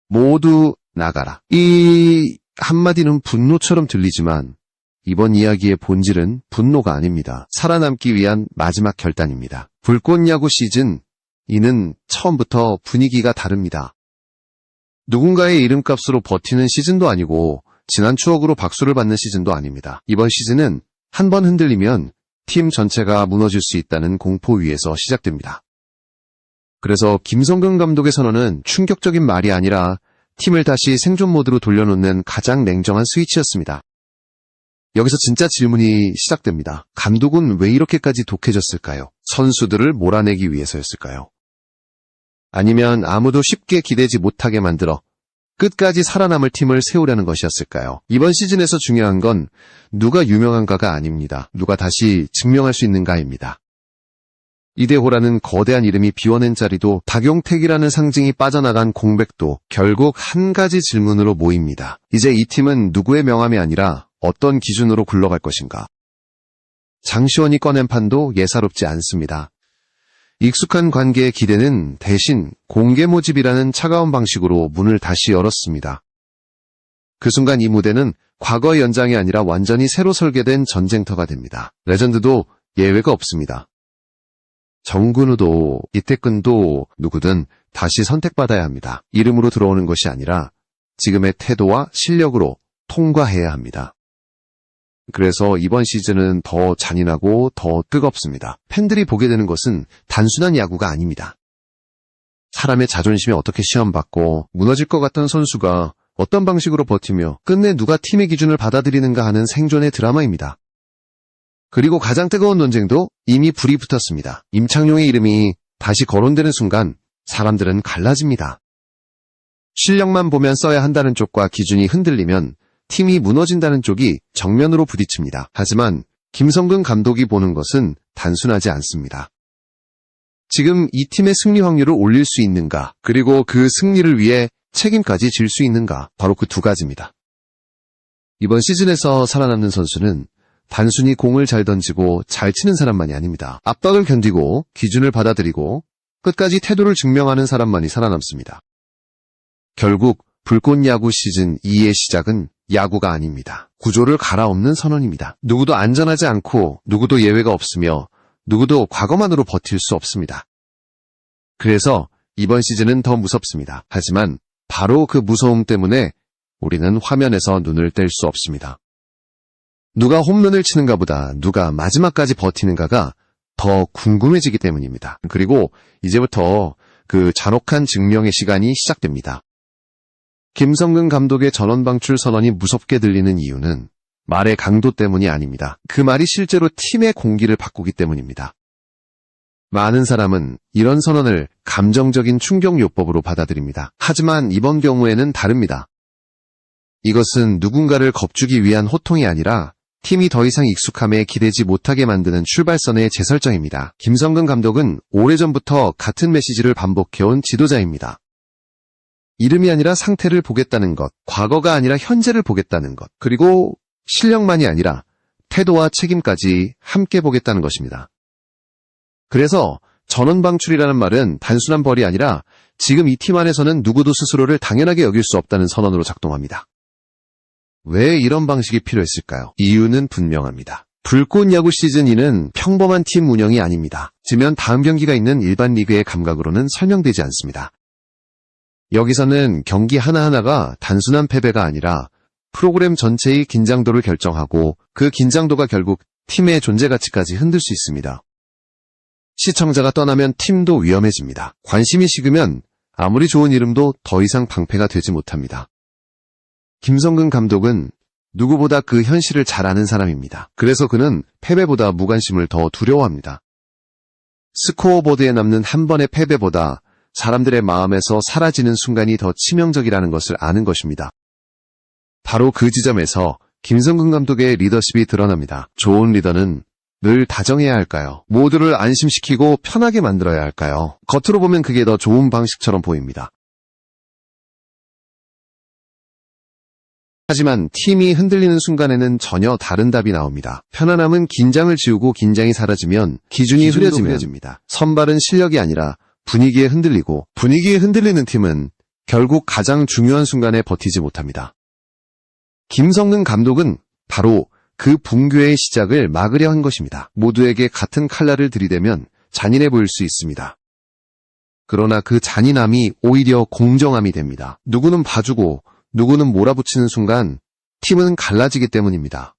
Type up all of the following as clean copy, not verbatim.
모두 나가라. 이 한마디는 분노처럼 들리지만 이번 이야기의 본질은 분노가 아닙니다. 살아남기 위한 마지막 결단입니다. 불꽃야구 시즌 2는 처음부터 분위기가 다릅니다. 누군가의 이름값으로 버티는 시즌도 아니고 지난 추억으로 박수를 받는 시즌도 아닙니다. 이번 시즌은 한 번 흔들리면 팀 전체가 무너질 수 있다는 공포 위에서 시작됩니다. 그래서 김성근 감독의 선언은 충격적인 말이 아니라 팀을 다시 생존 모드로 돌려놓는 가장 냉정한 스위치였습니다. 여기서 진짜 질문이 시작됩니다. 감독은 왜 이렇게까지 독해졌을까요? 선수들을 몰아내기 위해서였을까요? 아니면 아무도 쉽게 기대지 못하게 만들어 끝까지 살아남을 팀을 세우려는 것이었을까요? 이번 시즌에서 중요한 건 누가 유명한가가 아닙니다. 누가 다시 증명할 수 있는가입니다. 이대호라는 거대한 이름이 비워낸 자리도 박용택이라는 상징이 빠져나간 공백도 결국 한 가지 질문으로 모입니다. 이제 이 팀은 누구의 명함이 아니라 어떤 기준으로 굴러갈 것인가? 장시원이 꺼낸 판도 예사롭지 않습니다. 익숙한 관계의 기대는 대신 공개 모집이라는 차가운 방식으로 문을 다시 열었습니다. 그 순간 이 무대는 과거의 연장이 아니라 완전히 새로 설계된 전쟁터가 됩니다. 레전드도 예외가 없습니다. 정근우도 이태근도 누구든 다시 선택받아야 합니다. 이름으로 들어오는 것이 아니라 지금의 태도와 실력으로 통과해야 합니다. 그래서 이번 시즌은 더 잔인하고 더 뜨겁습니다. 팬들이 보게 되는 것은 단순한 야구가 아닙니다. 사람의 자존심이 어떻게 시험받고 무너질 것 같던 선수가 어떤 방식으로 버티며 끝내 누가 팀의 기준을 받아들이는가 하는 생존의 드라마입니다. 그리고 가장 뜨거운 논쟁도 이미 불이 붙었습니다. 임창용의 이름이 다시 거론되는 순간 사람들은 갈라집니다. 실력만 보면 써야 한다는 쪽과 기준이 흔들리면 팀이 무너진다는 쪽이 정면으로 부딪힙니다. 하지만 김성근 감독이 보는 것은 단순하지 않습니다. 지금 이 팀의 승리 확률을 올릴 수 있는가, 그리고 그 승리를 위해 책임까지 질 수 있는가, 바로 그 두 가지입니다. 이번 시즌에서 살아남는 선수는 단순히 공을 잘 던지고 잘 치는 사람만이 아닙니다. 압박을 견디고 기준을 받아들이고 끝까지 태도를 증명하는 사람만이 살아남습니다. 결국 불꽃야구 시즌 2의 시작은 야구가 아닙니다. 구조를 갈아엎는 선언입니다. 누구도 안전하지 않고 누구도 예외가 없으며 누구도 과거만으로 버틸 수 없습니다. 그래서 이번 시즌은 더 무섭습니다. 하지만 바로 그 무서움 때문에 우리는 화면에서 눈을 뗄 수 없습니다. 누가 홈런을 치는가 보다 누가 마지막까지 버티는가가 더 궁금해지기 때문입니다. 그리고 이제부터 그 잔혹한 증명의 시간이 시작됩니다. 김성근 감독의 전원 방출 선언이 무섭게 들리는 이유는 말의 강도 때문이 아닙니다. 그 말이 실제로 팀의 공기를 바꾸기 때문입니다. 많은 사람은 이런 선언을 감정적인 충격요법으로 받아들입니다. 하지만 이번 경우에는 다릅니다. 이것은 누군가를 겁주기 위한 호통이 아니라 팀이 더 이상 익숙함에 기대지 못하게 만드는 출발선의 재설정입니다. 김성근 감독은 오래전부터 같은 메시지를 반복해온 지도자입니다. 이름이 아니라 상태를 보겠다는 것, 과거가 아니라 현재를 보겠다는 것, 그리고 실력만이 아니라 태도와 책임까지 함께 보겠다는 것입니다. 그래서 전원 방출이라는 말은 단순한 벌이 아니라 지금 이 팀 안에서는 누구도 스스로를 당연하게 여길 수 없다는 선언으로 작동합니다. 왜 이런 방식이 필요했을까요? 이유는 분명합니다. 불꽃야구 시즌2는 평범한 팀 운영이 아닙니다. 지면 다음 경기가 있는 일반 리그의 감각으로는 설명되지 않습니다. 여기서는 경기 하나하나가 단순한 패배가 아니라 프로그램 전체의 긴장도를 결정하고 그 긴장도가 결국 팀의 존재 가치까지 흔들 수 있습니다. 시청자가 떠나면 팀도 위험해집니다. 관심이 식으면 아무리 좋은 이름도 더 이상 방패가 되지 못합니다. 김성근 감독은 누구보다 그 현실을 잘 아는 사람입니다. 그래서 그는 패배보다 무관심을 더 두려워합니다. 스코어보드에 남는 한 번의 패배보다 사람들의 마음에서 사라지는 순간이 더 치명적이라는 것을 아는 것입니다. 바로 그 지점에서 김성근 감독의 리더십이 드러납니다. 좋은 리더는 늘 다정해야 할까요? 모두를 안심시키고 편하게 만들어야 할까요? 겉으로 보면 그게 더 좋은 방식처럼 보입니다. 하지만 팀이 흔들리는 순간에는 전혀 다른 답이 나옵니다. 편안함은 긴장을 지우고 긴장이 사라지면 기준이 흐려집니다. 선발은 실력이 아니라 분위기에 흔들리고 분위기에 흔들리는 팀은 결국 가장 중요한 순간에 버티지 못합니다. 김성근 감독은 바로 그 붕괴의 시작을 막으려 한 것입니다. 모두에게 같은 칼날을 들이대면 잔인해 보일 수 있습니다. 그러나 그 잔인함이 오히려 공정함이 됩니다. 누구는 봐주고 누구는 몰아붙이는 순간 팀은 갈라지기 때문입니다.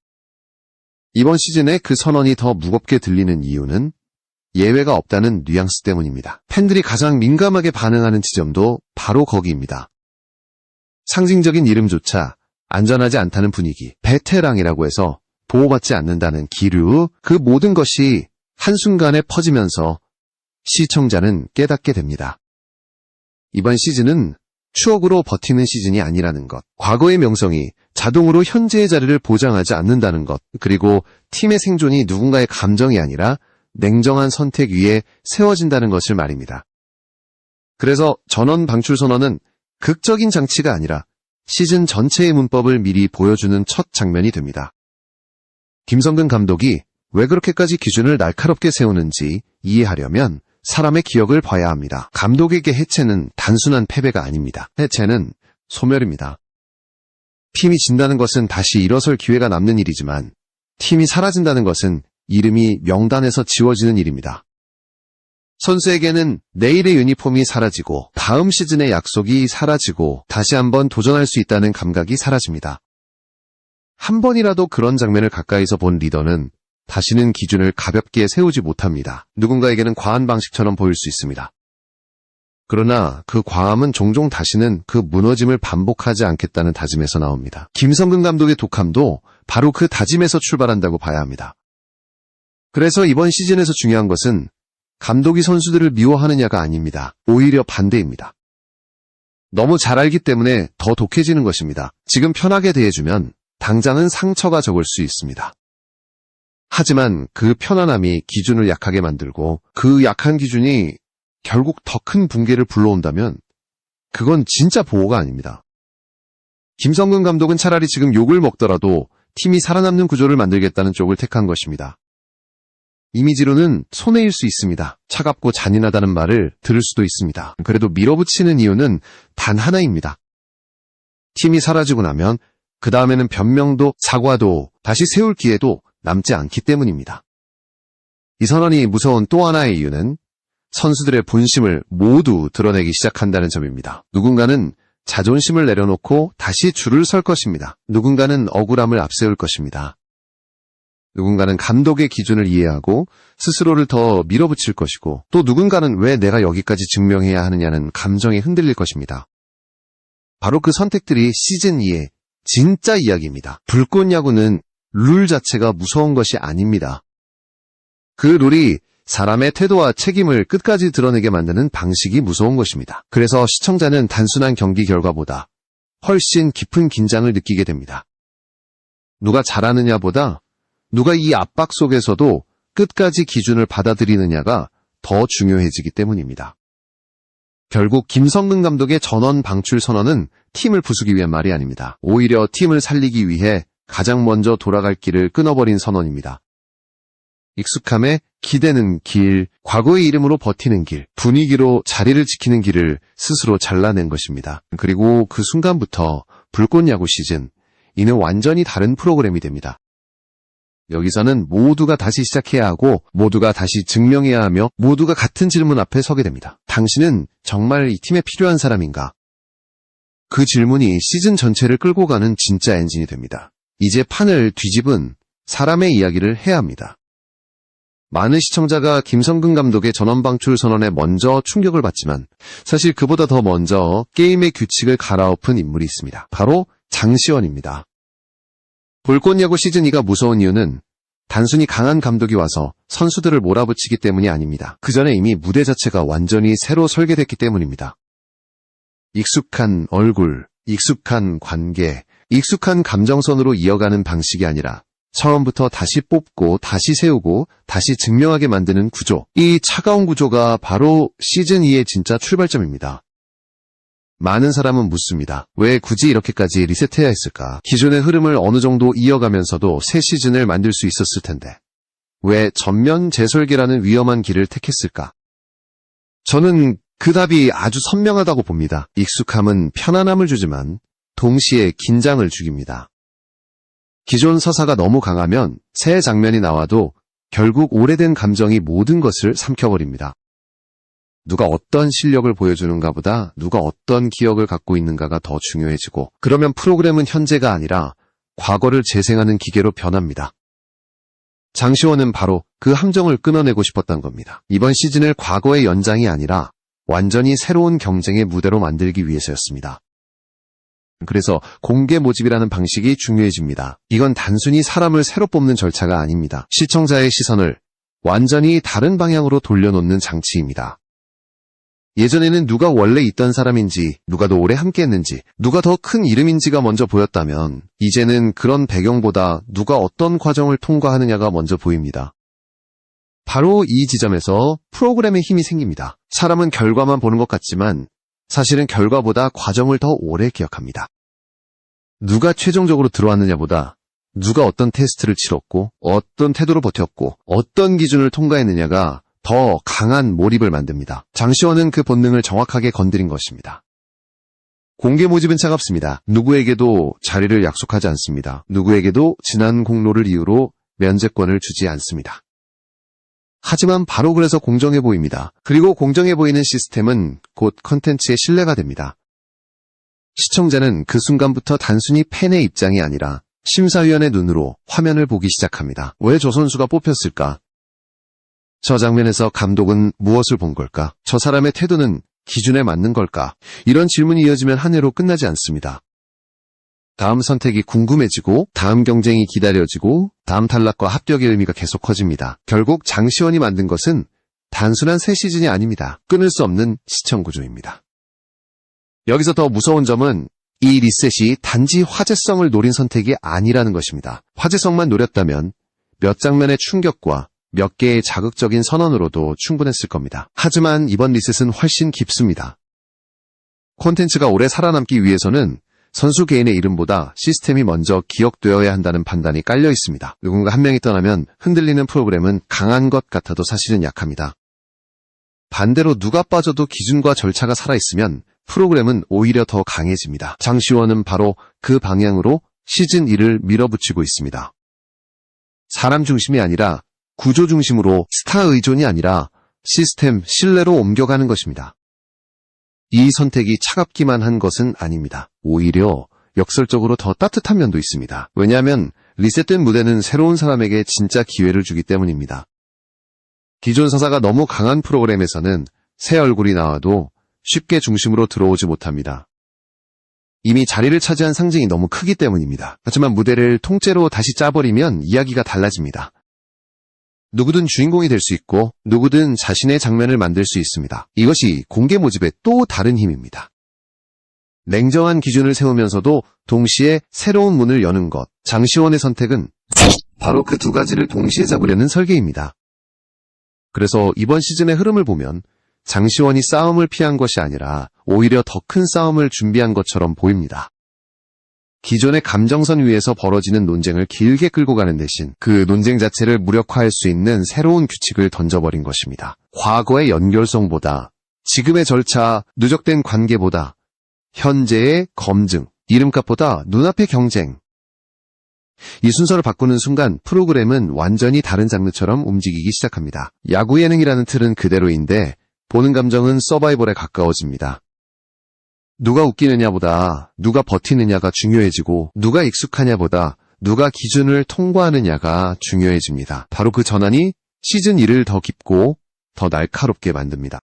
이번 시즌에 그 선언이 더 무겁게 들리는 이유는 예외가 없다는 뉘앙스 때문입니다. 팬들이 가장 민감하게 반응하는 지점도 바로 거기입니다. 상징적인 이름조차 안전하지 않다는 분위기, 베테랑이라고 해서 보호받지 않는다는 기류, 그 모든 것이 한순간에 퍼지면서 시청자는 깨닫게 됩니다. 이번 시즌은 추억으로 버티는 시즌이 아니라는 것, 과거의 명성이 자동으로 현재의 자리를 보장하지 않는다는 것, 그리고 팀의 생존이 누군가의 감정이 아니라 냉정한 선택 위에 세워진다는 것을 말입니다. 그래서 전원 방출 선언은 극적인 장치가 아니라 시즌 전체의 문법을 미리 보여주는 첫 장면이 됩니다. 김성근 감독이 왜 그렇게까지 기준을 날카롭게 세우는지 이해하려면 사람의 기억을 봐야 합니다. 감독에게 해체는 단순한 패배가 아닙니다. 해체는 소멸입니다. 팀이 진다는 것은 다시 일어설 기회가 남는 일이지만 팀이 사라진다는 것은 이름이 명단에서 지워지는 일입니다. 선수에게는 내일의 유니폼이 사라지고 다음 시즌의 약속이 사라지고 다시 한번 도전할 수 있다는 감각이 사라집니다. 한 번이라도 그런 장면을 가까이서 본 리더는 다시는 기준을 가볍게 세우지 못합니다. 누군가에게는 과한 방식처럼 보일 수 있습니다. 그러나 그 과함은 종종 다시는 그 무너짐을 반복하지 않겠다는 다짐에서 나옵니다. 김성근 감독의 독함도 바로 그 다짐에서 출발한다고 봐야 합니다. 그래서 이번 시즌에서 중요한 것은 감독이 선수들을 미워하느냐가 아닙니다. 오히려 반대입니다. 너무 잘 알기 때문에 더 독해지는 것입니다. 지금 편하게 대해주면 당장은 상처가 적을 수 있습니다. 하지만 그 편안함이 기준을 약하게 만들고 그 약한 기준이 결국 더 큰 붕괴를 불러온다면 그건 진짜 보호가 아닙니다. 김성근 감독은 차라리 지금 욕을 먹더라도 팀이 살아남는 구조를 만들겠다는 쪽을 택한 것입니다. 이미지로는 손해일 수 있습니다. 차갑고 잔인하다는 말을 들을 수도 있습니다. 그래도 밀어붙이는 이유는 단 하나입니다. 팀이 사라지고 나면 그 다음에는 변명도 사과도 다시 세울 기회도 남지 않기 때문입니다. 이 선언이 무서운 또 하나의 이유는 선수들의 본심을 모두 드러내기 시작한다는 점입니다. 누군가는 자존심을 내려놓고 다시 줄을 설 것입니다. 누군가는 억울함을 앞세울 것입니다. 누군가는 감독의 기준을 이해하고 스스로를 더 밀어붙일 것이고 또 누군가는 왜 내가 여기까지 증명해야 하느냐는 감정이 흔들릴 것입니다. 바로 그 선택들이 시즌 2의 진짜 이야기입니다. 불꽃 야구는 룰 자체가 무서운 것이 아닙니다. 그 룰이 사람의 태도와 책임을 끝까지 드러내게 만드는 방식이 무서운 것입니다. 그래서 시청자는 단순한 경기 결과보다 훨씬 깊은 긴장을 느끼게 됩니다. 누가 잘하느냐보다 누가 이 압박 속에서도 끝까지 기준을 받아들이느냐가 더 중요해지기 때문입니다. 결국 김성근 감독의 전원 방출 선언은 팀을 부수기 위한 말이 아닙니다. 오히려 팀을 살리기 위해 가장 먼저 돌아갈 길을 끊어버린 선언입니다. 익숙함에 기대는 길, 과거의 이름으로 버티는 길, 분위기로 자리를 지키는 길을 스스로 잘라낸 것입니다. 그리고 그 순간부터 불꽃 야구 시즌, 이는 완전히 다른 프로그램이 됩니다. 여기서는 모두가 다시 시작해야 하고 모두가 다시 증명해야 하며 모두가 같은 질문 앞에 서게 됩니다. 당신은 정말 이 팀에 필요한 사람인가? 그 질문이 시즌 전체를 끌고 가는 진짜 엔진이 됩니다. 이제 판을 뒤집은 사람의 이야기를 해야 합니다. 많은 시청자가 김성근 감독의 전원 방출 선언에 먼저 충격을 받지만 사실 그보다 더 먼저 게임의 규칙을 갈아엎은 인물이 있습니다. 바로 장시원입니다. 불꽃 야구 시즌 2가 무서운 이유는 단순히 강한 감독이 와서 선수들을 몰아붙이기 때문이 아닙니다. 그 전에 이미 무대 자체가 완전히 새로 설계됐기 때문입니다. 익숙한 얼굴, 익숙한 관계, 익숙한 감정선으로 이어가는 방식이 아니라 처음부터 다시 뽑고 다시 세우고 다시 증명하게 만드는 구조. 이 차가운 구조가 바로 시즌 2의 진짜 출발점입니다. 많은 사람은 묻습니다. 왜 굳이 이렇게까지 리셋해야 했을까? 기존의 흐름을 어느 정도 이어가면서도 새 시즌을 만들 수 있었을 텐데 왜 전면 재설계라는 위험한 길을 택했을까? 저는 그 답이 아주 선명하다고 봅니다. 익숙함은 편안함을 주지만 동시에 긴장을 죽입니다. 기존 서사가 너무 강하면 새 장면이 나와도 결국 오래된 감정이 모든 것을 삼켜버립니다. 누가 어떤 실력을 보여주는가 보다 누가 어떤 기억을 갖고 있는가가 더 중요해지고, 그러면 프로그램은 현재가 아니라 과거를 재생하는 기계로 변합니다. 장시원은 바로 그 함정을 끊어내고 싶었던 겁니다. 이번 시즌을 과거의 연장이 아니라 완전히 새로운 경쟁의 무대로 만들기 위해서였습니다. 그래서 공개 모집이라는 방식이 중요해집니다. 이건 단순히 사람을 새로 뽑는 절차가 아닙니다. 시청자의 시선을 완전히 다른 방향으로 돌려놓는 장치입니다. 예전에는 누가 원래 있던 사람인지, 누가 더 오래 함께했는지, 누가 더 큰 이름인지가 먼저 보였다면 이제는 그런 배경보다 누가 어떤 과정을 통과하느냐가 먼저 보입니다. 바로 이 지점에서 프로그램의 힘이 생깁니다. 사람은 결과만 보는 것 같지만 사실은 결과보다 과정을 더 오래 기억합니다. 누가 최종적으로 들어왔느냐보다 누가 어떤 테스트를 치렀고 어떤 태도로 버텼고 어떤 기준을 통과했느냐가 더 강한 몰입을 만듭니다. 장시원은 그 본능을 정확하게 건드린 것입니다. 공개 모집은 차갑습니다. 누구에게도 자리를 약속하지 않습니다. 누구에게도 지난 공로를 이유로 면제권을 주지 않습니다. 하지만 바로 그래서 공정해 보입니다. 그리고 공정해 보이는 시스템은 곧 컨텐츠의 신뢰가 됩니다. 시청자는 그 순간부터 단순히 팬의 입장이 아니라 심사위원의 눈으로 화면을 보기 시작합니다. 왜 저 선수가 뽑혔을까? 저 장면에서 감독은 무엇을 본 걸까? 저 사람의 태도는 기준에 맞는 걸까? 이런 질문이 이어지면 한 회로 끝나지 않습니다. 다음 선택이 궁금해지고, 다음 경쟁이 기다려지고, 다음 탈락과 합격의 의미가 계속 커집니다. 결국 장시원이 만든 것은 단순한 새 시즌이 아닙니다. 끊을 수 없는 시청 구조입니다. 여기서 더 무서운 점은 이 리셋이 단지 화제성을 노린 선택이 아니라는 것입니다. 화제성만 노렸다면 몇 장면의 충격과 몇 개의 자극적인 선언으로도 충분했을 겁니다. 하지만 이번 리셋은 훨씬 깊습니다. 콘텐츠가 오래 살아남기 위해서는 선수 개인의 이름보다 시스템이 먼저 기억되어야 한다는 판단이 깔려 있습니다. 누군가 한 명이 떠나면 흔들리는 프로그램은 강한 것 같아도 사실은 약합니다. 반대로 누가 빠져도 기준과 절차가 살아있으면 프로그램은 오히려 더 강해집니다. 장시원은 바로 그 방향으로 시즌 1을 밀어붙이고 있습니다. 사람 중심이 아니라 구조 중심으로, 스타 의존이 아니라 시스템, 신뢰로 옮겨가는 것입니다. 이 선택이 차갑기만 한 것은 아닙니다. 오히려 역설적으로 더 따뜻한 면도 있습니다. 왜냐하면 리셋된 무대는 새로운 사람에게 진짜 기회를 주기 때문입니다. 기존 서사가 너무 강한 프로그램에서는 새 얼굴이 나와도 쉽게 중심으로 들어오지 못합니다. 이미 자리를 차지한 상징이 너무 크기 때문입니다. 하지만 무대를 통째로 다시 짜버리면 이야기가 달라집니다. 누구든 주인공이 될 수 있고 누구든 자신의 장면을 만들 수 있습니다. 이것이 공개 모집의 또 다른 힘입니다. 냉정한 기준을 세우면서도 동시에 새로운 문을 여는 것. 장시원의 선택은 바로 그 두 가지를 동시에 잡으려는 설계입니다. 그래서 이번 시즌의 흐름을 보면 장시원이 싸움을 피한 것이 아니라 오히려 더 큰 싸움을 준비한 것처럼 보입니다. 기존의 감정선 위에서 벌어지는 논쟁을 길게 끌고 가는 대신 그 논쟁 자체를 무력화할 수 있는 새로운 규칙을 던져버린 것입니다. 과거의 연결성보다, 지금의 절차, 누적된 관계보다, 현재의 검증, 이름값보다 눈앞의 경쟁. 이 순서를 바꾸는 순간 프로그램은 완전히 다른 장르처럼 움직이기 시작합니다. 야구 예능이라는 틀은 그대로인데 보는 감정은 서바이벌에 가까워집니다. 누가 웃기느냐보다 누가 버티느냐가 중요해지고 누가 익숙하냐보다 누가 기준을 통과하느냐가 중요해집니다. 바로 그 전환이 시즌 1을 더 깊고 더 날카롭게 만듭니다.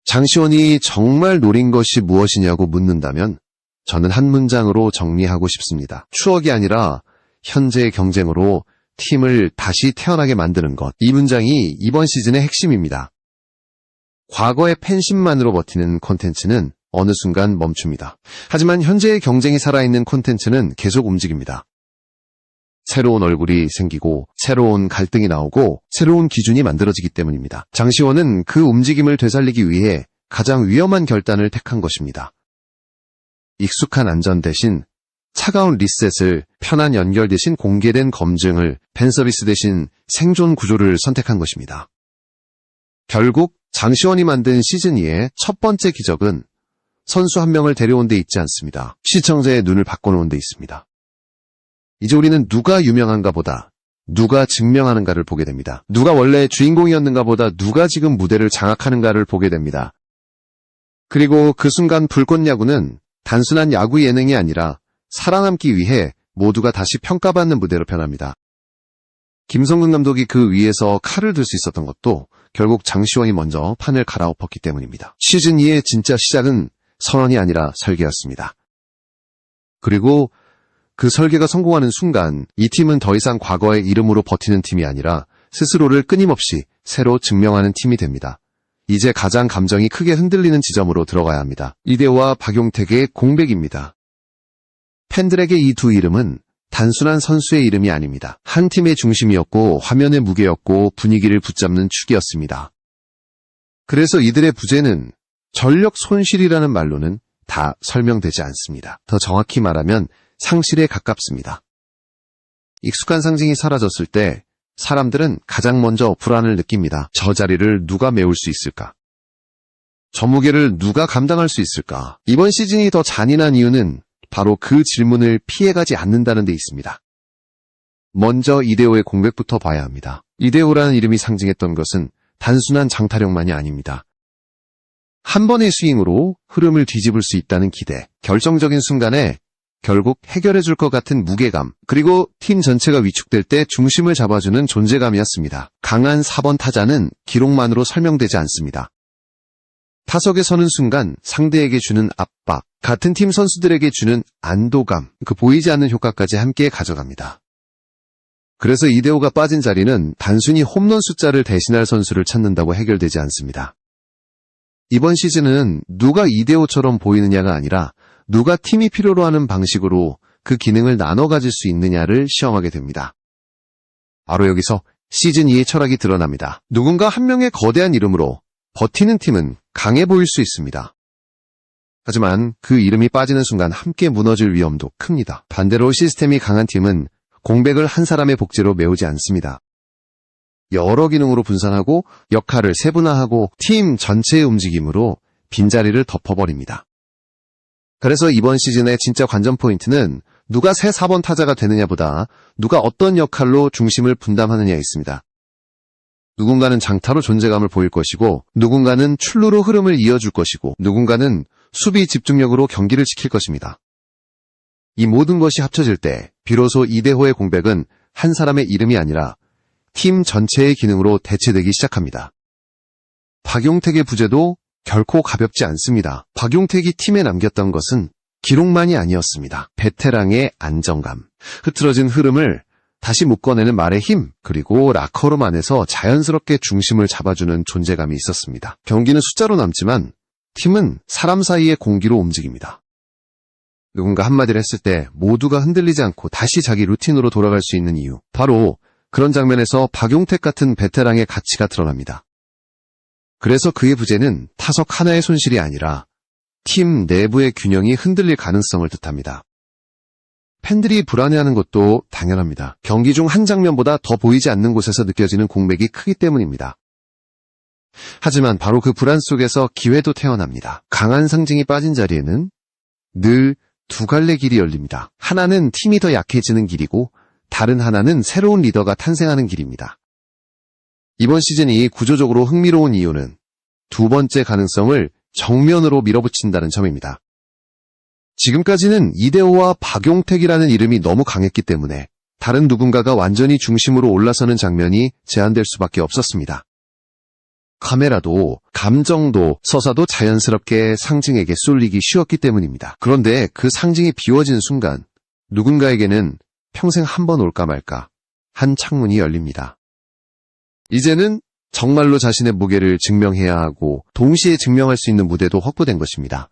장시원이 정말 노린 것이 무엇이냐고 묻는다면 저는 한 문장으로 정리하고 싶습니다. 추억이 아니라 현재의 경쟁으로 팀을 다시 태어나게 만드는 것. 이 문장이 이번 시즌의 핵심입니다. 과거의 팬심만으로 버티는 콘텐츠는 어느 순간 멈춥니다. 하지만 현재의 경쟁이 살아있는 콘텐츠는 계속 움직입니다. 새로운 얼굴이 생기고 새로운 갈등이 나오고 새로운 기준이 만들어지기 때문입니다. 장시원은 그 움직임을 되살리기 위해 가장 위험한 결단을 택한 것입니다. 익숙한 안전 대신 차가운 리셋을, 편한 연결 대신 공개된 검증을, 팬서비스 대신 생존 구조를 선택한 것입니다. 결국 장시원이 만든 시즌2의 첫 번째 기적은 선수 한 명을 데려온 데 있지 않습니다. 시청자의 눈을 바꿔놓은 데 있습니다. 이제 우리는 누가 유명한가 보다 누가 증명하는가를 보게 됩니다. 누가 원래 주인공이었는가 보다 누가 지금 무대를 장악하는가를 보게 됩니다. 그리고 그 순간 불꽃야구는 단순한 야구 예능이 아니라 살아남기 위해 모두가 다시 평가받는 무대로 변합니다. 김성근 감독이 그 위에서 칼을 들 수 있었던 것도 결국 장시원이 먼저 판을 갈아엎었기 때문입니다. 시즌2의 진짜 시작은 선언이 아니라 설계였습니다. 그리고 그 설계가 성공하는 순간 이 팀은 더 이상 과거의 이름으로 버티는 팀이 아니라 스스로를 끊임없이 새로 증명하는 팀이 됩니다. 이제 가장 감정이 크게 흔들리는 지점으로 들어가야 합니다. 이대호와 박용택의 공백입니다. 팬들에게 이 두 이름은 단순한 선수의 이름이 아닙니다. 한 팀의 중심이었고 화면의 무게였고 분위기를 붙잡는 축이었습니다. 그래서 이들의 부재는 전력 손실이라는 말로는 다 설명되지 않습니다. 더 정확히 말하면 상실에 가깝습니다. 익숙한 상징이 사라졌을 때 사람들은 가장 먼저 불안을 느낍니다. 저 자리를 누가 메울 수 있을까? 저 무게를 누가 감당할 수 있을까? 이번 시즌이 더 잔인한 이유는 바로 그 질문을 피해가지 않는다는 데 있습니다. 먼저 이대호의 공백부터 봐야 합니다. 이대호라는 이름이 상징했던 것은 단순한 장타력만이 아닙니다. 한 번의 스윙으로 흐름을 뒤집을 수 있다는 기대, 결정적인 순간에 결국 해결해줄 것 같은 무게감, 그리고 팀 전체가 위축될 때 중심을 잡아주는 존재감이었습니다. 강한 4번 타자는 기록만으로 설명되지 않습니다. 타석에 서는 순간 상대에게 주는 압박, 같은 팀 선수들에게 주는 안도감, 그 보이지 않는 효과까지 함께 가져갑니다. 그래서 이대호가 빠진 자리는 단순히 홈런 숫자를 대신할 선수를 찾는다고 해결되지 않습니다. 이번 시즌은 누가 이대호처럼 보이느냐가 아니라 누가 팀이 필요로 하는 방식으로 그 기능을 나눠 가질 수 있느냐를 시험하게 됩니다. 바로 여기서 시즌2의 철학이 드러납니다. 누군가 한 명의 거대한 이름으로 버티는 팀은 강해 보일 수 있습니다. 하지만 그 이름이 빠지는 순간 함께 무너질 위험도 큽니다. 반대로 시스템이 강한 팀은 공백을 한 사람의 복제로 메우지 않습니다. 여러 기능으로 분산하고 역할을 세분화하고 팀 전체의 움직임으로 빈자리를 덮어버립니다. 그래서 이번 시즌의 진짜 관전 포인트는 누가 새 4번 타자가 되느냐보다 누가 어떤 역할로 중심을 분담하느냐에 있습니다. 누군가는 장타로 존재감을 보일 것이고 누군가는 출루로 흐름을 이어줄 것이고 누군가는 수비 집중력으로 경기를 지킬 것입니다. 이 모든 것이 합쳐질 때 비로소 이대호의 공백은 한 사람의 이름이 아니라 팀 전체의 기능으로 대체되기 시작합니다. 박용택의 부재도 결코 가볍지 않습니다. 박용택이 팀에 남겼던 것은 기록만이 아니었습니다. 베테랑의 안정감, 흐트러진 흐름을 다시 묶어내는 말의 힘, 그리고 라커룸 안에서 자연스럽게 중심을 잡아주는 존재감이 있었습니다. 경기는 숫자로 남지만 팀은 사람 사이의 공기로 움직입니다. 누군가 한마디를 했을 때 모두가 흔들리지 않고 다시 자기 루틴으로 돌아갈 수 있는 이유, 바로 그런 장면에서 박용택 같은 베테랑의 가치가 드러납니다. 그래서 그의 부재는 타석 하나의 손실이 아니라 팀 내부의 균형이 흔들릴 가능성을 뜻합니다. 팬들이 불안해하는 것도 당연합니다. 경기 중 한 장면보다 더 보이지 않는 곳에서 느껴지는 공백이 크기 때문입니다. 하지만 바로 그 불안 속에서 기회도 태어납니다. 강한 상징이 빠진 자리에는 늘 두 갈래 길이 열립니다. 하나는 팀이 더 약해지는 길이고 다른 하나는 새로운 리더가 탄생하는 길입니다. 이번 시즌이 구조적으로 흥미로운 이유는 두 번째 가능성을 정면으로 밀어붙인다는 점입니다. 지금까지는 이대호와 박용택이라는 이름이 너무 강했기 때문에 다른 누군가가 완전히 중심으로 올라서는 장면이 제한될 수밖에 없었습니다. 카메라도 감정도 서사도 자연스럽게 상징에게 쏠리기 쉬웠기 때문입니다. 그런데 그 상징이 비워진 순간 누군가에게는 평생 한 번 올까 말까 한 창문이 열립니다. 이제는 정말로 자신의 무게를 증명해야 하고 동시에 증명할 수 있는 무대도 확보된 것입니다.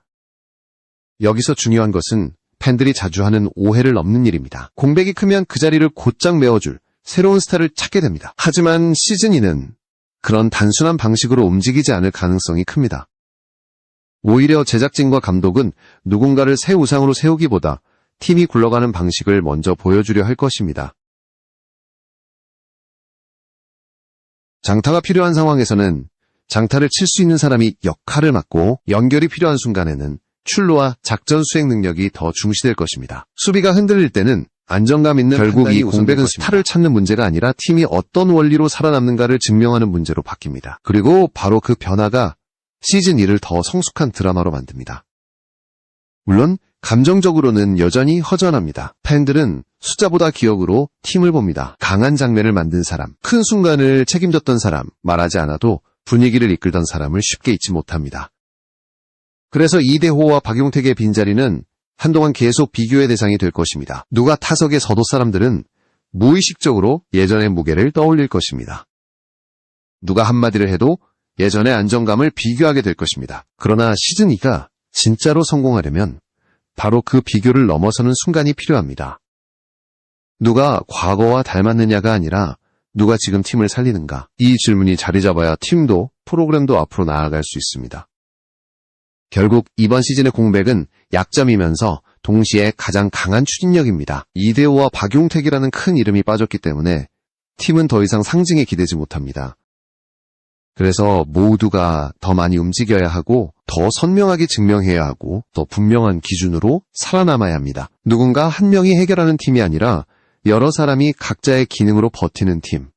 여기서 중요한 것은 팬들이 자주 하는 오해를 넘는 일입니다. 공백이 크면 그 자리를 곧장 메워줄 새로운 스타를 찾게 됩니다. 하지만 시즌2는 그런 단순한 방식으로 움직이지 않을 가능성이 큽니다. 오히려 제작진과 감독은 누군가를 새 우상으로 세우기보다 팀이 굴러가는 방식을 먼저 보여주려 할 것입니다. 장타가 필요한 상황에서는 장타를 칠 수 있는 사람이 역할을 맡고 연결이 필요한 순간에는 출루와 작전 수행 능력이 더 중시될 것입니다. 수비가 흔들릴 때는 안정감 있는 결국 이 공백은 스타를 찾는 문제가 아니라 팀이 어떤 원리로 살아남는가를 증명하는 문제로 바뀝니다. 그리고 바로 그 변화가 시즌 2를 더 성숙한 드라마로 만듭니다. 물론 감정적으로는 여전히 허전합니다. 팬들은 숫자보다 기억으로 팀을 봅니다. 강한 장면을 만든 사람, 큰 순간을 책임졌던 사람, 말하지 않아도 분위기를 이끌던 사람을 쉽게 잊지 못합니다. 그래서 이대호와 박용택의 빈자리는 한동안 계속 비교의 대상이 될 것입니다. 누가 타석에 서도 사람들은 무의식적으로 예전의 무게를 떠올릴 것입니다. 누가 한마디를 해도 예전의 안정감을 비교하게 될 것입니다. 그러나 시즌2가 진짜로 성공하려면 바로 그 비교를 넘어서는 순간이 필요합니다. 누가 과거와 닮았느냐가 아니라 누가 지금 팀을 살리는가? 이 질문이 자리 잡아야 팀도 프로그램도 앞으로 나아갈 수 있습니다. 결국 이번 시즌의 공백은 약점이면서 동시에 가장 강한 추진력입니다. 이대호와 박용택이라는 큰 이름이 빠졌기 때문에 팀은 더 이상 상징에 기대지 못합니다. 그래서 모두가 더 많이 움직여야 하고 더 선명하게 증명해야 하고 더 분명한 기준으로 살아남아야 합니다. 누군가 한 명이 해결하는 팀이 아니라 여러 사람이 각자의 기능으로 버티는 팀.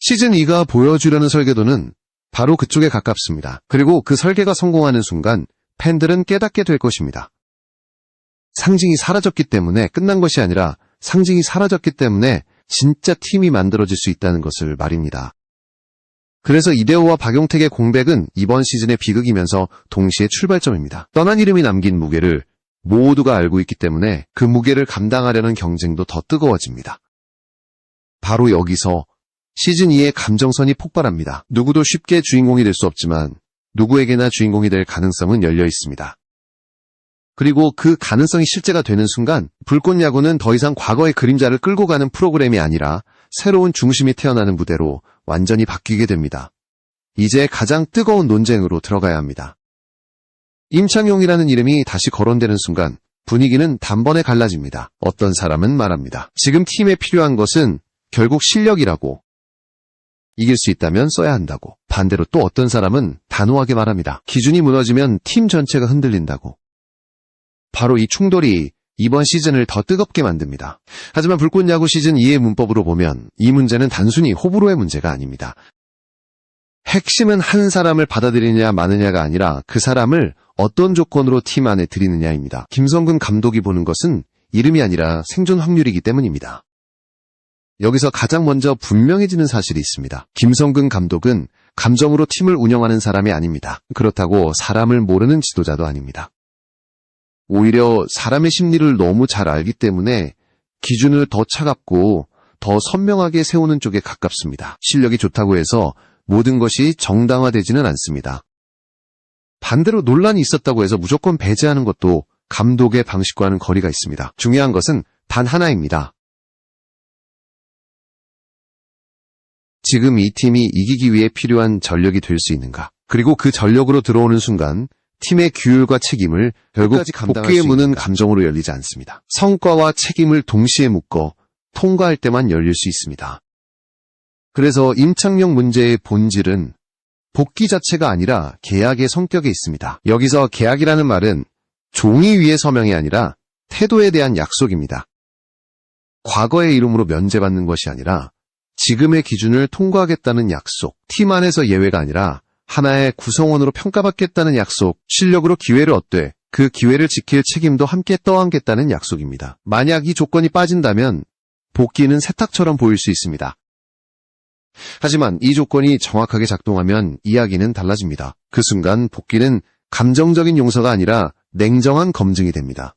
시즌2가 보여주려는 설계도는 바로 그쪽에 가깝습니다. 그리고 그 설계가 성공하는 순간 팬들은 깨닫게 될 것입니다. 상징이 사라졌기 때문에 끝난 것이 아니라 상징이 사라졌기 때문에 진짜 팀이 만들어질 수 있다는 것을 말입니다. 그래서 이대호와 박용택의 공백은 이번 시즌의 비극이면서 동시에 출발점입니다. 떠난 이름이 남긴 무게를 모두가 알고 있기 때문에 그 무게를 감당하려는 경쟁도 더 뜨거워집니다. 바로 여기서 시즌2의 감정선이 폭발합니다. 누구도 쉽게 주인공이 될 수 없지만 누구에게나 주인공이 될 가능성은 열려 있습니다. 그리고 그 가능성이 실제가 되는 순간 불꽃야구는 더 이상 과거의 그림자를 끌고 가는 프로그램이 아니라 새로운 중심이 태어나는 무대로 완전히 바뀌게 됩니다. 이제 가장 뜨거운 논쟁으로 들어가야 합니다. 임창용이라는 이름이 다시 거론되는 순간 분위기는 단번에 갈라집니다. 어떤 사람은 말합니다. 지금 팀에 필요한 것은 결국 실력이라고. 이길 수 있다면 써야 한다고. 반대로 또 어떤 사람은 단호하게 말합니다. 기준이 무너지면 팀 전체가 흔들린다고. 바로 이 충돌이 이번 시즌을 더 뜨겁게 만듭니다. 하지만 불꽃야구 시즌2의 문법으로 보면 이 문제는 단순히 호불호의 문제가 아닙니다. 핵심은 한 사람을 받아들이느냐 마느냐가 아니라 그 사람을 어떤 조건으로 팀 안에 들이느냐입니다. 김성근 감독이 보는 것은 이름이 아니라 생존 확률이기 때문입니다. 여기서 가장 먼저 분명해지는 사실이 있습니다. 김성근 감독은 감정으로 팀을 운영하는 사람이 아닙니다. 그렇다고 사람을 모르는 지도자도 아닙니다. 오히려 사람의 심리를 너무 잘 알기 때문에 기준을 더 차갑고 더 선명하게 세우는 쪽에 가깝습니다. 실력이 좋다고 해서 모든 것이 정당화되지는 않습니다. 반대로 논란이 있었다고 해서 무조건 배제하는 것도 감독의 방식과는 거리가 있습니다. 중요한 것은 단 하나입니다. 지금 이 팀이 이기기 위해 필요한 전력이 될 수 있는가? 그리고 그 전력으로 들어오는 순간 팀의 규율과 책임을 결국 복귀의 문은 감정으로 열리지 않습니다. 성과와 책임을 동시에 묶어 통과할 때만 열릴 수 있습니다. 그래서 임창용 문제의 본질은 복귀 자체가 아니라 계약의 성격에 있습니다. 여기서 계약이라는 말은 종이 위의 서명이 아니라 태도에 대한 약속입니다. 과거의 이름으로 면제받는 것이 아니라 지금의 기준을 통과하겠다는 약속, 팀 안에서 예외가 아니라 하나의 구성원으로 평가받겠다는 약속, 실력으로 기회를 얻되 그 기회를 지킬 책임도 함께 떠안겠다는 약속입니다. 만약 이 조건이 빠진다면 복귀는 세탁처럼 보일 수 있습니다. 하지만 이 조건이 정확하게 작동하면 이야기는 달라집니다. 그 순간 복귀는 감정적인 용서가 아니라 냉정한 검증이 됩니다.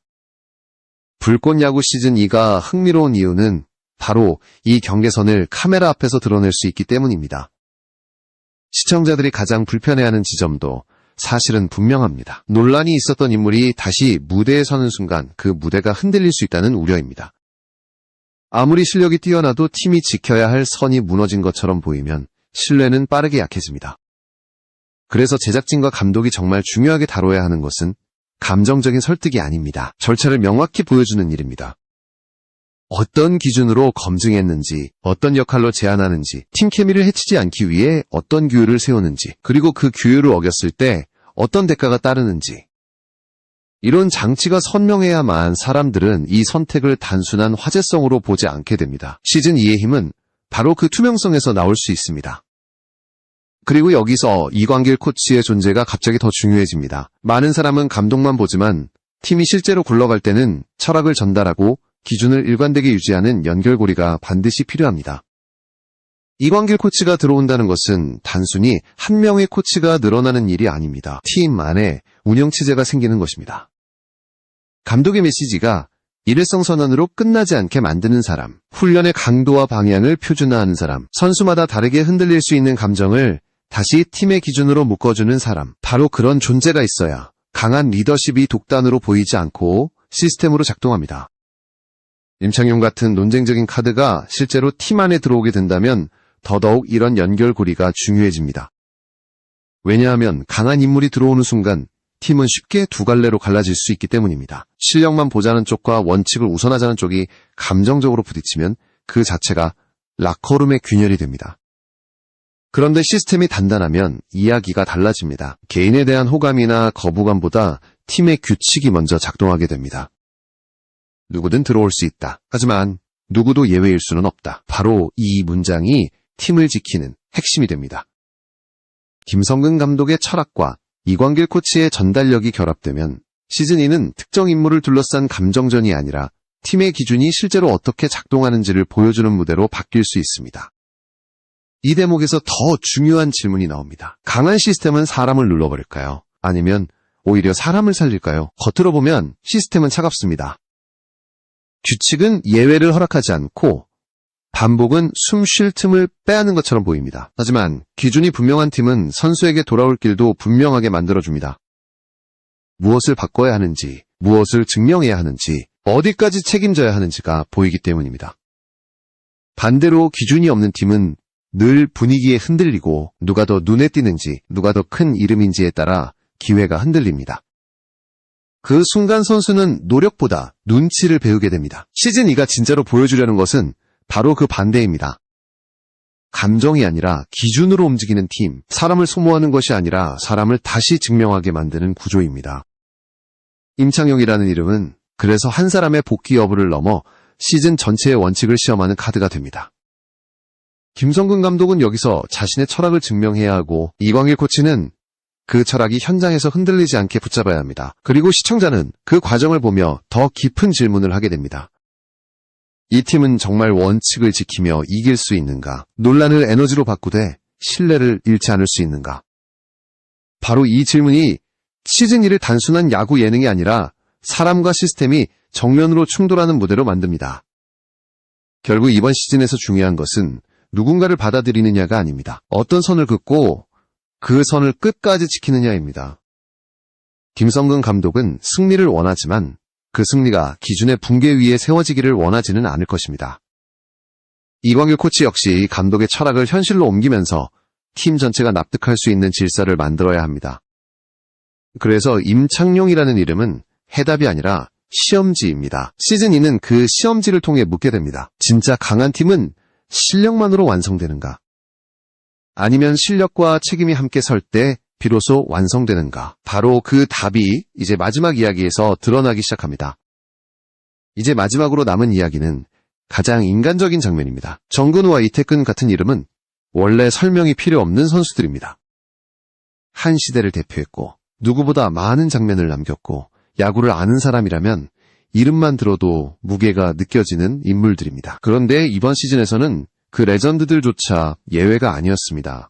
불꽃야구 시즌2가 흥미로운 이유는 바로 이 경계선을 카메라 앞에서 드러낼 수 있기 때문입니다. 시청자들이 가장 불편해하는 지점도 사실은 분명합니다. 논란이 있었던 인물이 다시 무대에 서는 순간 그 무대가 흔들릴 수 있다는 우려입니다. 아무리 실력이 뛰어나도 팀이 지켜야 할 선이 무너진 것처럼 보이면 신뢰는 빠르게 약해집니다. 그래서 제작진과 감독이 정말 중요하게 다뤄야 하는 것은 감정적인 설득이 아닙니다. 절차를 명확히 보여주는 일입니다. 어떤 기준으로 검증했는지, 어떤 역할로 제안하는지, 팀 케미를 해치지 않기 위해 어떤 규율을 세우는지, 그리고 그 규율을 어겼을 때 어떤 대가가 따르는지. 이런 장치가 선명해야만 사람들은 이 선택을 단순한 화제성으로 보지 않게 됩니다. 시즌2의 힘은 바로 그 투명성에서 나올 수 있습니다. 그리고 여기서 이광길 코치의 존재가 갑자기 더 중요해집니다. 많은 사람은 감독만 보지만 팀이 실제로 굴러갈 때는 철학을 전달하고 기준을 일관되게 유지하는 연결고리가 반드시 필요합니다. 이광길 코치가 들어온다는 것은 단순히 한 명의 코치가 늘어나는 일이 아닙니다. 팀 안에 운영체제가 생기는 것입니다. 감독의 메시지가 일회성 선언으로 끝나지 않게 만드는 사람, 훈련의 강도와 방향을 표준화하는 사람, 선수마다 다르게 흔들릴 수 있는 감정을 다시 팀의 기준으로 묶어주는 사람, 바로 그런 존재가 있어야 강한 리더십이 독단으로 보이지 않고 시스템으로 작동합니다. 임창용 같은 논쟁적인 카드가 실제로 팀 안에 들어오게 된다면 더더욱 이런 연결고리가 중요해집니다. 왜냐하면 강한 인물이 들어오는 순간 팀은 쉽게 두 갈래로 갈라질 수 있기 때문입니다. 실력만 보자는 쪽과 원칙을 우선하자는 쪽이 감정적으로 부딪히면 그 자체가 라커룸의 균열이 됩니다. 그런데 시스템이 단단하면 이야기가 달라집니다. 개인에 대한 호감이나 거부감보다 팀의 규칙이 먼저 작동하게 됩니다. 누구든 들어올 수 있다. 하지만 누구도 예외일 수는 없다. 바로 이 문장이 팀을 지키는 핵심이 됩니다. 김성근 감독의 철학과 이광길 코치의 전달력이 결합되면 시즌2는 특정 인물을 둘러싼 감정전이 아니라 팀의 기준이 실제로 어떻게 작동하는지를 보여주는 무대로 바뀔 수 있습니다. 이 대목에서 더 중요한 질문이 나옵니다. 강한 시스템은 사람을 눌러버릴까요? 아니면 오히려 사람을 살릴까요? 겉으로 보면 시스템은 차갑습니다. 규칙은 예외를 허락하지 않고 반복은 숨 쉴 틈을 빼앗는 것처럼 보입니다. 하지만 기준이 분명한 팀은 선수에게 돌아올 길도 분명하게 만들어줍니다. 무엇을 바꿔야 하는지, 무엇을 증명해야 하는지, 어디까지 책임져야 하는지가 보이기 때문입니다. 반대로 기준이 없는 팀은 늘 분위기에 흔들리고 누가 더 눈에 띄는지, 누가 더 큰 이름인지에 따라 기회가 흔들립니다. 그 순간 선수는 노력보다 눈치를 배우게 됩니다. 시즌2가 진짜로 보여주려는 것은 바로 그 반대입니다. 감정이 아니라 기준으로 움직이는 팀, 사람을 소모하는 것이 아니라 사람을 다시 증명하게 만드는 구조입니다. 임창용이라는 이름은 그래서 한 사람의 복귀 여부를 넘어 시즌 전체의 원칙을 시험하는 카드가 됩니다. 김성근 감독은 여기서 자신의 철학을 증명해야 하고 이광일 코치는 그 철학이 현장에서 흔들리지 않게 붙잡아야 합니다. 그리고 시청자는 그 과정을 보며 더 깊은 질문을 하게 됩니다. 이 팀은 정말 원칙을 지키며 이길 수 있는가? 논란을 에너지로 바꾸되 신뢰를 잃지 않을 수 있는가? 바로 이 질문이 시즌1을 단순한 야구 예능이 아니라 사람과 시스템이 정면으로 충돌하는 무대로 만듭니다. 결국 이번 시즌에서 중요한 것은 누군가를 받아들이느냐가 아닙니다. 어떤 선을 긋고 그 선을 끝까지 지키느냐입니다. 김성근 감독은 승리를 원하지만 그 승리가 기준의 붕괴 위에 세워지기를 원하지는 않을 것입니다. 이광일 코치 역시 감독의 철학을 현실로 옮기면서 팀 전체가 납득할 수 있는 질서를 만들어야 합니다. 그래서 임창용이라는 이름은 해답이 아니라 시험지입니다. 시즌2는 그 시험지를 통해 묻게 됩니다. 진짜 강한 팀은 실력만으로 완성되는가? 아니면 실력과 책임이 함께 설 때 비로소 완성되는가? 바로 그 답이 이제 마지막 이야기에서 드러나기 시작합니다. 이제 마지막으로 남은 이야기는 가장 인간적인 장면입니다. 정근우와 이태근 같은 이름은 원래 설명이 필요 없는 선수들입니다. 한 시대를 대표했고 누구보다 많은 장면을 남겼고 야구를 아는 사람이라면 이름만 들어도 무게가 느껴지는 인물들입니다. 그런데 이번 시즌에서는 그 레전드들조차 예외가 아니었습니다.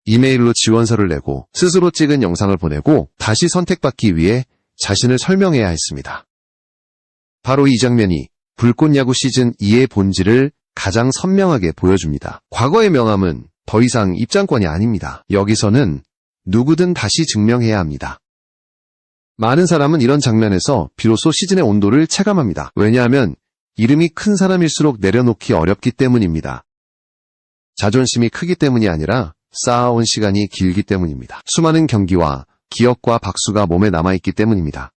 이메일로 지원서를 내고 스스로 찍은 영상을 보내고 다시 선택받기 위해 자신을 설명해야 했습니다. 바로 이 장면이 불꽃야구 시즌2의 본질을 가장 선명하게 보여줍니다. 과거의 명함은 더 이상 입장권이 아닙니다. 여기서는 누구든 다시 증명해야 합니다. 많은 사람은 이런 장면에서 비로소 시즌의 온도를 체감합니다. 왜냐하면 이름이 큰 사람일수록 내려놓기 어렵기 때문입니다. 자존심이 크기 때문이 아니라 쌓아온 시간이 길기 때문입니다. 수많은 경기와 기억과 박수가 몸에 남아있기 때문입니다.